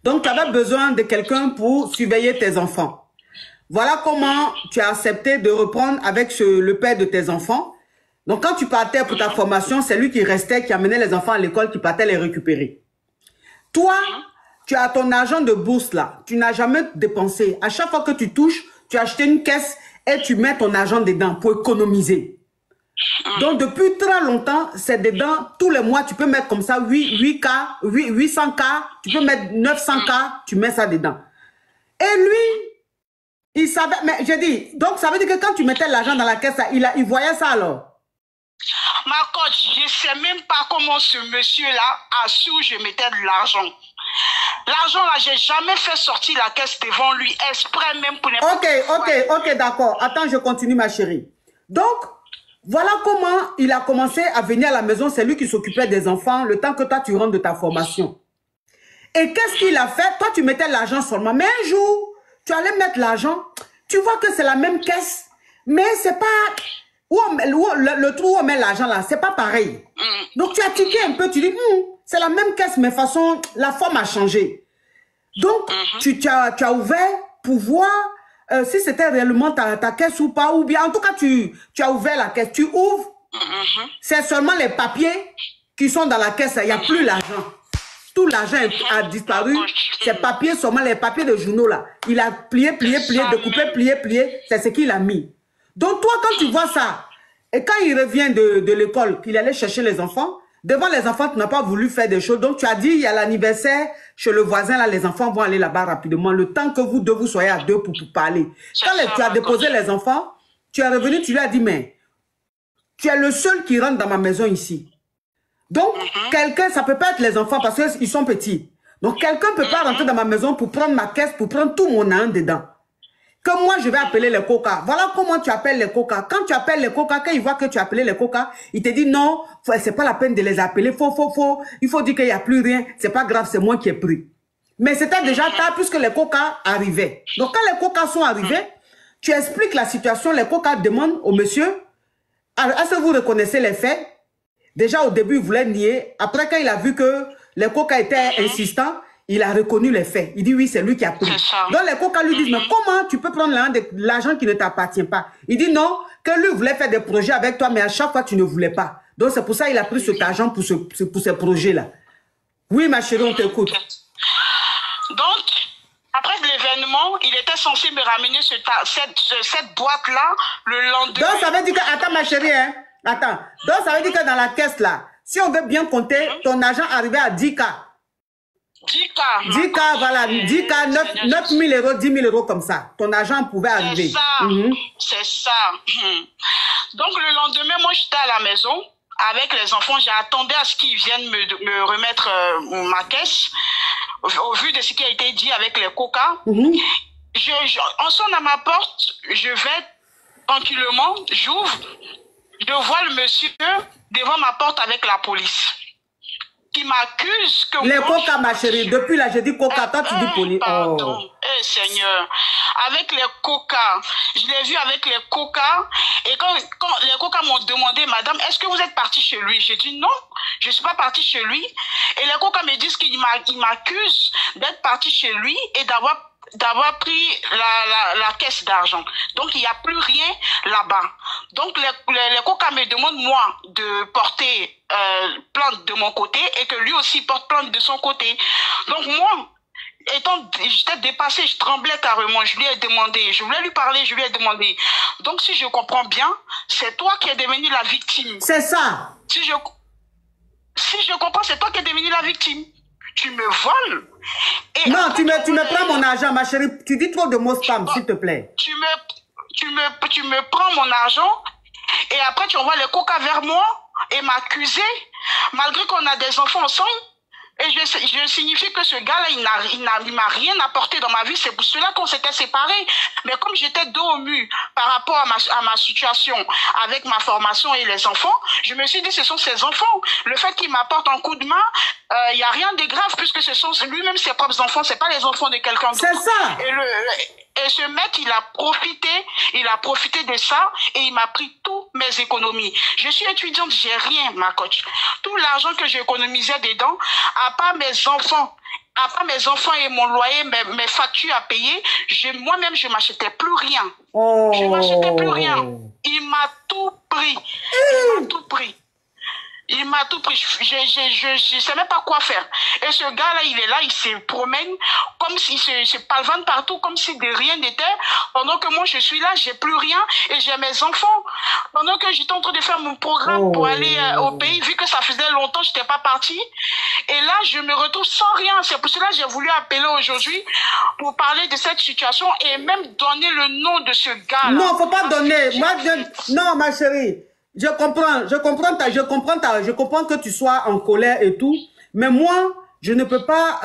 Donc, tu avais besoin de quelqu'un pour surveiller tes enfants. Voilà comment tu as accepté de reprendre avec le père de tes enfants. Donc, quand tu partais pour ta formation, c'est lui qui restait, qui amenait les enfants à l'école, qui partait les récupérer. Toi, tu as ton argent de bourse là. Tu n'as jamais dépensé. À chaque fois que tu touches, tu as acheté une caisse et tu mets ton argent dedans pour économiser. Donc, depuis très longtemps, c'est dedans. Tous les mois, tu peux mettre comme ça 8K, 800K, tu peux mettre 900K, tu mets ça dedans. Et lui, il savait, mais je dis, donc ça veut dire que quand tu mettais l'argent dans la caisse, il voyait ça alors. Ma coach, je ne sais même pas comment ce monsieur-là a su où je mettais de l'argent. L'argent, là, j'ai jamais fait sortir la caisse devant lui, exprès même pour ne pas... Ok, d'accord. Attends, je continue, ma chérie. Donc, voilà comment il a commencé à venir à la maison. C'est lui qui s'occupait des enfants le temps que toi, tu rentres de ta formation. Et qu'est-ce qu'il a fait? Toi, tu mettais l'argent seulement. Mais un jour, tu allais mettre l'argent. Tu vois que c'est la même caisse, mais c'est pas... le trou où on met l'argent là, c'est pas pareil. Donc tu as tiqué un peu, tu dis, c'est la même caisse, mais façon, la forme a changé. Donc tu as ouvert pour voir si c'était réellement ta caisse ou pas, ou bien en tout cas tu as ouvert la caisse, tu ouvres, c'est seulement les papiers qui sont dans la caisse, il n'y a plus l'argent. Tout l'argent a disparu, ces papiers, seulement les papiers de journaux là, il a plié, découpé, plié, c'est ce qu'il a mis. Donc toi, quand tu vois ça, et quand il revient de l'école, qu'il allait chercher les enfants, devant les enfants, tu n'as pas voulu faire des choses. Donc tu as dit, il y a l'anniversaire chez le voisin, là, les enfants vont aller là-bas rapidement, le temps que vous deux, vous soyez à deux pour parler. Quand tu as déposé les enfants, tu es revenu, tu lui as dit, mais tu es le seul qui rentre dans ma maison ici. Donc, quelqu'un, ça peut pas être les enfants parce qu'ils sont petits. Donc, quelqu'un ne peut pas rentrer dans ma maison pour prendre ma caisse, pour prendre tout mon argent dedans. Que moi, je vais appeler les coca. Voilà comment tu appelles les coca. Quand tu appelles les coca, quand ils voient que tu as appelé les coca, ils te disent non, c'est pas la peine de les appeler. Il faut dire qu'il n'y a plus rien. C'est pas grave, c'est moi qui ai pris. Mais c'était déjà tard puisque les coca arrivaient. Donc, quand les coca sont arrivés, tu expliques la situation. Les coca demandent au monsieur, est-ce que vous reconnaissez les faits? Déjà, au début, il voulait nier. Après, quand il a vu que les coca étaient insistants, il a reconnu les faits. Il dit oui, c'est lui qui a pris. Donc les coca lui disent, mais comment tu peux prendre l'argent qui ne t'appartient pas? Il dit non, que lui voulait faire des projets avec toi, mais à chaque fois, tu ne voulais pas. Donc c'est pour ça qu'il a pris cet argent pour ces projets-là. Oui, ma chérie, on t'écoute. Donc, après l'événement, il était censé me ramener cette boîte-là le lendemain. Donc ça veut dire que, attends ma chérie, hein, attends. Donc ça veut dire que dans la caisse là, si on veut bien compter, ton argent arrivait à 10K. 10K. 10K, voilà, 10K, 9 000 euros, 10 000 euros comme ça. Ton argent pouvait arriver. C'est ça. Donc le lendemain, moi j'étais à la maison avec les enfants. J'attendais à ce qu'ils viennent me remettre ma caisse. Au vu de ce qui a été dit avec les coca. On sonne à ma porte, je vais tranquillement, j'ouvre, je vois le monsieur devant ma porte avec la police. Qui m'accuse que... Les coca, ma chérie. Depuis là, j'ai dit coca. Toi, tu dis police. Pardon. Seigneur. Avec les coca. Je l'ai vu avec les coca. Et quand les coca m'ont demandé, madame, est-ce que vous êtes partie chez lui? J'ai dit non, je ne suis pas partie chez lui. Et les coca me disent qu'il m'accuse d'être partie chez lui et d'avoir pris la caisse d'argent. Donc, il n'y a plus rien là-bas. Donc, les coca me demandent, moi, de porter plainte de mon côté et que lui aussi porte plainte de son côté. Donc, moi, j'étais dépassée, je tremblais carrément. Je lui ai demandé, je voulais lui parler, je lui ai demandé. Donc, si je comprends bien, c'est toi qui es devenue la victime. C'est ça. Si je comprends, c'est toi qui es devenue la victime. Tu me voles. Et non, tu me prends mon argent, ma chérie. Tu dis trop de mots spam, s'il te plaît. Tu me prends mon argent et après tu envoies les coca vers moi et m'accuser, malgré qu'on a des enfants ensemble. Et je signifie que ce gars-là, il m'a rien apporté dans ma vie. C'est pour cela qu'on s'était séparés. Mais comme j'étais dos au mur par rapport à ma situation avec ma formation et les enfants, je me suis dit, ce sont ses enfants. Le fait qu'il m'apporte un coup de main, il n'y a rien de grave puisque ce sont lui-même ses propres enfants. C'est pas les enfants de quelqu'un d'autre. C'est ça. Et ce mec, il a profité de ça et il m'a pris tous mes économies. Je suis étudiante, j'ai rien, ma coach. Tout l'argent que j'économisais dedans, à part mes enfants À part mes enfants et mon loyer, mes factures à payer, moi-même, je ne m'achetais plus rien. Oh. Je ne m'achetais plus rien. Il m'a tout pris. Il m'a tout pris. Il m'a tout pris. Je ne sais même pas quoi faire. Et ce gars-là, il est là, il se promène comme s'il se palvane partout, comme si de rien n'était. Pendant que moi, je suis là, j'ai plus rien et j'ai mes enfants. Pendant que j'étais en train de faire mon programme pour aller au pays, vu que ça faisait longtemps, je n'étais pas partie. Et là, je me retrouve sans rien. C'est pour cela que j'ai voulu appeler aujourd'hui pour parler de cette situation et même donner le nom de ce gars-là. Non, il ne faut pas donner. Moi, non, ma chérie. Je comprends que tu sois en colère et tout, mais moi, je ne peux pas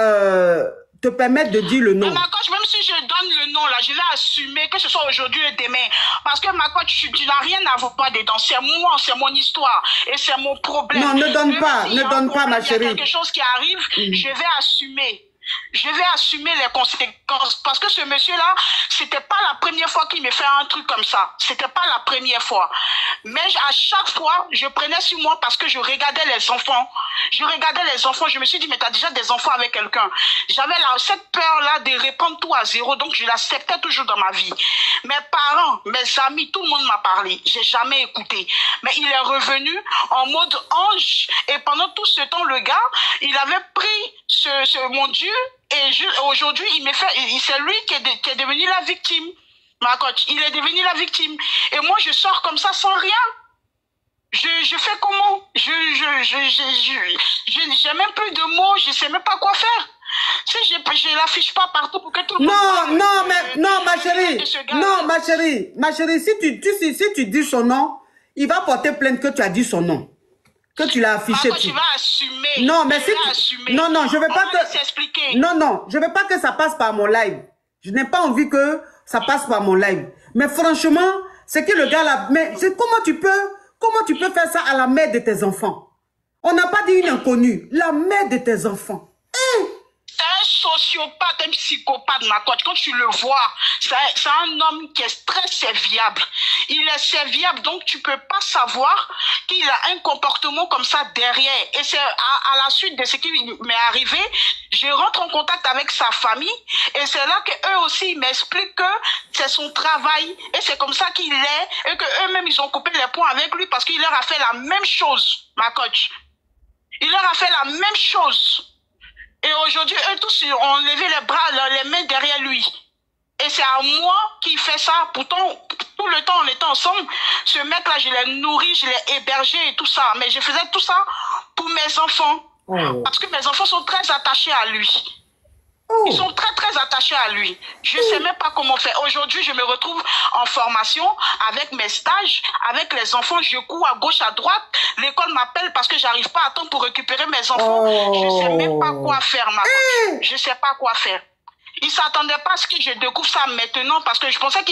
te permettre de dire le nom. Mais ma coach, même si je donne le nom là, je vais assumer que ce soit aujourd'hui et demain. Parce que ma coach, tu n'as rien à voir dedans. C'est moi, c'est mon histoire et c'est mon problème. Non, ne donne pas, si ne donne pas, ma chérie. Il y a quelque chose qui arrive, je vais assumer. Je vais assumer les conséquences parce que ce monsieur-là, c'était pas la première fois qu'il me fait un truc comme ça. C'était pas la première fois. Mais à chaque fois, je prenais sur moi parce que je regardais les enfants. Je regardais les enfants. Je me suis dit, mais tu as déjà des enfants avec quelqu'un. J'avais cette peur-là de reprendre tout à zéro. Donc, je l'acceptais toujours dans ma vie. Mes parents, mes amis, tout le monde m'a parlé. J'ai jamais écouté. Mais il est revenu en mode ange. Et pendant tout ce temps, le gars, il avait pris mon Dieu. Et aujourd'hui, c'est lui qui est devenu la victime. Ma coach, il est devenu la victime. Et moi, je sors comme ça sans rien. Je fais comment? J'ai même plus de mots, je sais même pas quoi faire. Si je l'affiche pas partout pour que tout le monde... Non, ma chérie, si tu dis son nom, il va porter plainte que tu as dit son nom. Que tu l'as affiché. Tu vas assumer. Non, mais si non, je veux pas que... Non, je veux pas que ça passe par mon live. Je n'ai pas envie que ça passe par mon live. Mais franchement, c'est que le gars là... Mais comment tu peux faire ça à la mère de tes enfants? On n'a pas dit une inconnue. La mère de tes enfants. Un sociopathe, un psychopathe, ma coach, quand tu le vois, c'est un homme qui est très serviable. Il est serviable, donc tu peux pas savoir qu'il a un comportement comme ça derrière. Et c'est à la suite de ce qui m'est arrivé, je rentre en contact avec sa famille et c'est là qu'eux aussi m'expliquent que c'est son travail et c'est comme ça qu'il est et qu'eux-mêmes ils ont coupé les ponts avec lui parce qu'il leur a fait la même chose, ma coach. Il leur a fait la même chose. Et aujourd'hui, eux tous ont levé les bras, les mains derrière lui. Et c'est à moi qui fait ça. Pourtant, tout le temps, on était ensemble. Ce mec-là, je l'ai nourri, je l'ai hébergé et tout ça. Mais je faisais tout ça pour mes enfants. Parce que mes enfants sont très attachés à lui. Ils sont très, très attachés à lui. Je ne sais même pas comment faire. Aujourd'hui, je me retrouve en formation avec mes stages, avec les enfants. Je cours à gauche, à droite. L'école m'appelle parce que je n'arrive pas à temps pour récupérer mes enfants. Je ne sais même pas quoi faire, ma coach. Je ne sais pas quoi faire. Il ne s'attendait pas à ce que je découvre ça maintenant parce que je pensais que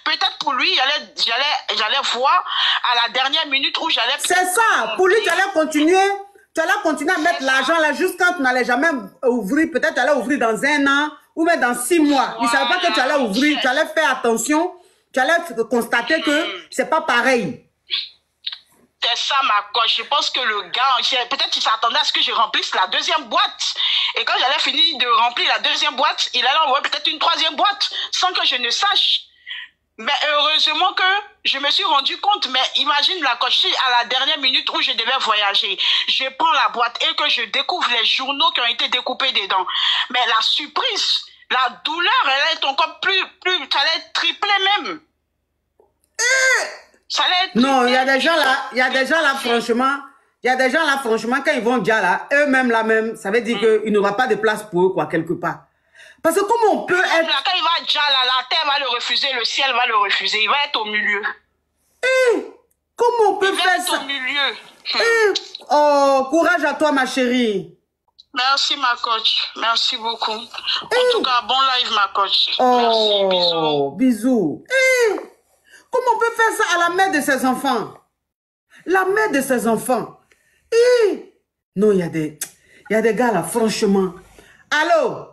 peut-être pour lui, j'allais voir à la dernière minute où j'allais... C'est ça. Pour lui, tu allais continuer. Tu allais continuer à mettre l'argent là jusqu'à tu n'allais jamais ouvrir. Peut-être tu allais ouvrir dans 1 an ou même dans 6 mois. Il ne savait pas que tu allais ouvrir. Tu allais faire attention. Tu allais constater que c'est pas pareil. C'est ça, ma coach. Je pense que le gars, peut-être qu'il s'attendait à ce que je remplisse la 2e boîte. Et quand j'allais finir de remplir la 2e boîte, il allait envoyer peut-être une 3e boîte sans que je ne sache. Mais heureusement que je me suis rendu compte, mais imagine la coach, à la dernière minute où je devais voyager, je prends la boîte et que je découvre les journaux qui ont été découpés dedans. Mais la surprise, la douleur, elle est encore plus, ça allait être triplé même. Ça allait être non, il y a des gens là, franchement, quand ils vont déjà là, eux-mêmes là même, ça veut dire qu'il n'y aura pas de place pour eux, quoi, quelque part. Parce que comment on peut être... Quand il va déjà là, la terre va le refuser, le ciel va le refuser. Il va être au milieu. Comment on peut faire ça? Il va être au milieu. Oh, courage à toi, ma chérie. Merci, ma coach. Merci beaucoup. En tout cas, bon live, ma coach. Oh, merci, bisous. Bisous. Comment on peut faire ça à la mère de ses enfants? La mère de ses enfants. Non, il y a des gars là, franchement. Allô?